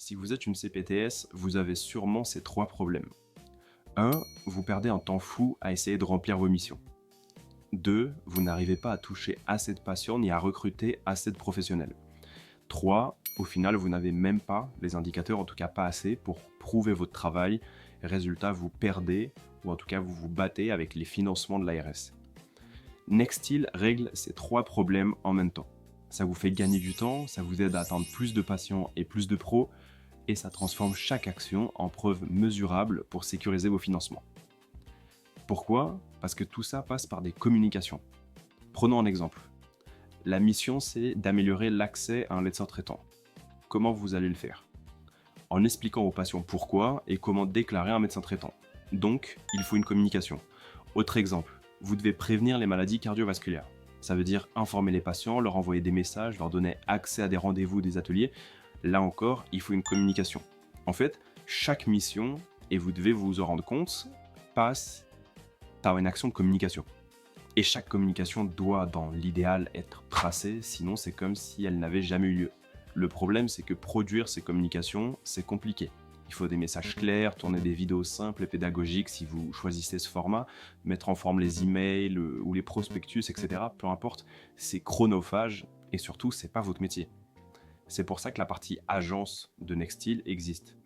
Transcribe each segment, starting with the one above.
Si vous êtes une CPTS, vous avez sûrement ces trois problèmes. 1. Vous perdez un temps fou à essayer de remplir vos missions. 2. Vous n'arrivez pas à toucher assez de patients ni à recruter assez de professionnels. 3. Au final, vous n'avez même pas les indicateurs, en tout cas pas assez, pour prouver votre travail. Résultat, vous perdez, ou en tout cas vous vous battez avec les financements de l'ARS. Nextil règle ces trois problèmes en même temps. Ça vous fait gagner du temps, ça vous aide à atteindre plus de patients et plus de pros, et ça transforme chaque action en preuve mesurable pour sécuriser vos financements. Pourquoi ? Parce que tout ça passe par des communications. Prenons un exemple. La mission, c'est d'améliorer l'accès à un médecin traitant. Comment vous allez le faire ? En expliquant aux patients pourquoi et comment déclarer un médecin traitant. Donc, il faut une communication. Autre exemple, vous devez prévenir les maladies cardiovasculaires. Ça veut dire informer les patients, leur envoyer des messages, leur donner accès à des rendez-vous, des ateliers. Là encore, il faut une communication. En fait, chaque mission, et vous devez vous en rendre compte, passe par une action de communication. Et chaque communication doit, dans l'idéal, être tracée, sinon c'est comme si elle n'avait jamais eu lieu. Le problème, c'est que produire ces communications, c'est compliqué. Il faut des messages clairs, tourner des vidéos simples et pédagogiques si vous choisissez ce format, mettre en forme les emails ou les prospectus, etc. Peu importe, c'est chronophage et surtout, c'est pas votre métier. C'est pour ça que la partie agence de Nextil existe.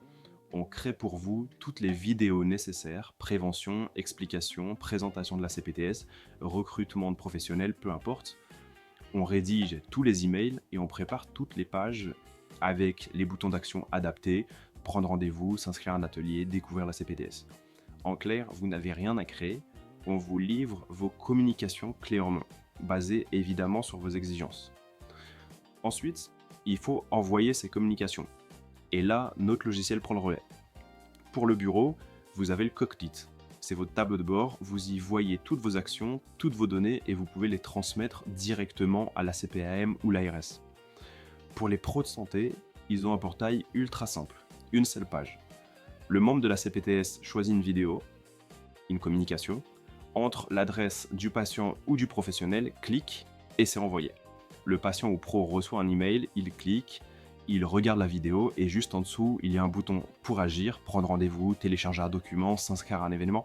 On crée pour vous toutes les vidéos nécessaires, prévention, explication, présentation de la CPTS, recrutement de professionnels, peu importe. On rédige tous les emails et on prépare toutes les pages avec les boutons d'action adaptés, prendre rendez-vous, s'inscrire à un atelier, découvrir la CPTS. En clair, vous n'avez rien à créer, on vous livre vos communications clés en main, basées évidemment sur vos exigences. Ensuite, il faut envoyer ces communications. Et là, notre logiciel prend le relais. Pour le bureau, vous avez le cockpit. C'est votre tableau de bord, vous y voyez toutes vos actions, toutes vos données et vous pouvez les transmettre directement à la CPAM ou l'ARS. Pour les pros de santé, ils ont un portail ultra simple, une seule page. Le membre de la CPTS choisit une vidéo, une communication, entre l'adresse du patient ou du professionnel, clique et c'est envoyé. Le patient ou pro reçoit un email, il clique, il regarde la vidéo et juste en dessous, il y a un bouton pour agir, prendre rendez-vous, télécharger un document, s'inscrire à un événement,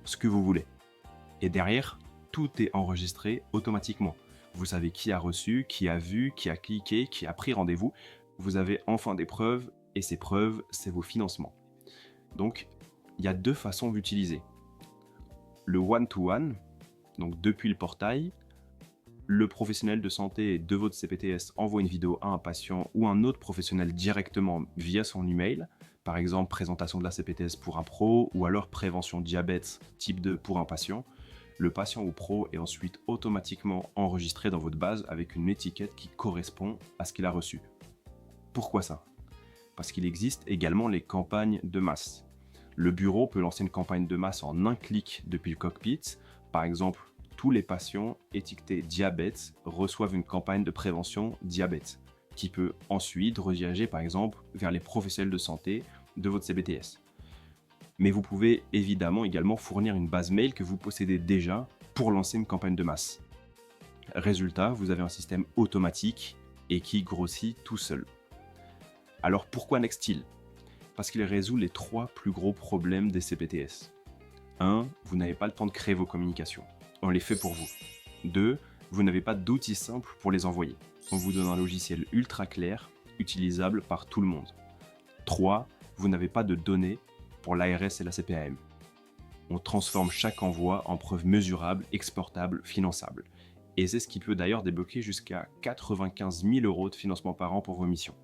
ce que vous voulez. Et derrière, tout est enregistré automatiquement. Vous savez qui a reçu, qui a vu, qui a cliqué, qui a pris rendez-vous. Vous avez enfin des preuves et ces preuves, c'est vos financements. Donc, il y a deux façons d'utiliser. Le one-to-one, donc depuis le portail, le professionnel de santé de votre CPTS envoie une vidéo à un patient ou un autre professionnel directement via son email, par exemple présentation de la CPTS pour un pro ou alors prévention diabète type 2 pour un patient. Le patient ou pro est ensuite automatiquement enregistré dans votre base avec une étiquette qui correspond à ce qu'il a reçu. Pourquoi ça ? Parce qu'il existe également les campagnes de masse. Le bureau peut lancer une campagne de masse en un clic depuis le cockpit, par exemple tous les patients étiquetés diabète reçoivent une campagne de prévention diabète, qui peut ensuite rediriger par exemple vers les professionnels de santé de votre CPTS. Mais vous pouvez évidemment également fournir une base mail que vous possédez déjà pour lancer une campagne de masse. Résultat, vous avez un système automatique et qui grossit tout seul. Alors pourquoi Nextil ? Parce qu'il résout les trois plus gros problèmes des CPTS. 1. Vous n'avez pas le temps de créer vos communications. On les fait pour vous. 2. Vous n'avez pas d'outils simples pour les envoyer. On vous donne un logiciel ultra clair, utilisable par tout le monde. 3. Vous n'avez pas de données pour l'ARS et la CPAM. On transforme chaque envoi en preuve mesurable, exportable, finançable. Et c'est ce qui peut d'ailleurs débloquer jusqu'à 95 000 € de financement par an pour vos missions.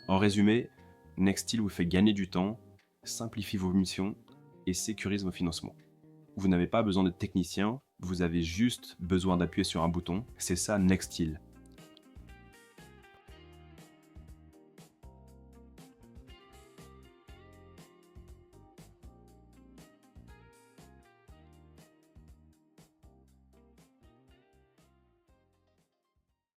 En résumé, Nextil vous fait gagner du temps, simplifie vos missions et sécurise vos financements. Vous n'avez pas besoin de technicien, vous avez juste besoin d'appuyer sur un bouton, c'est ça Nextil.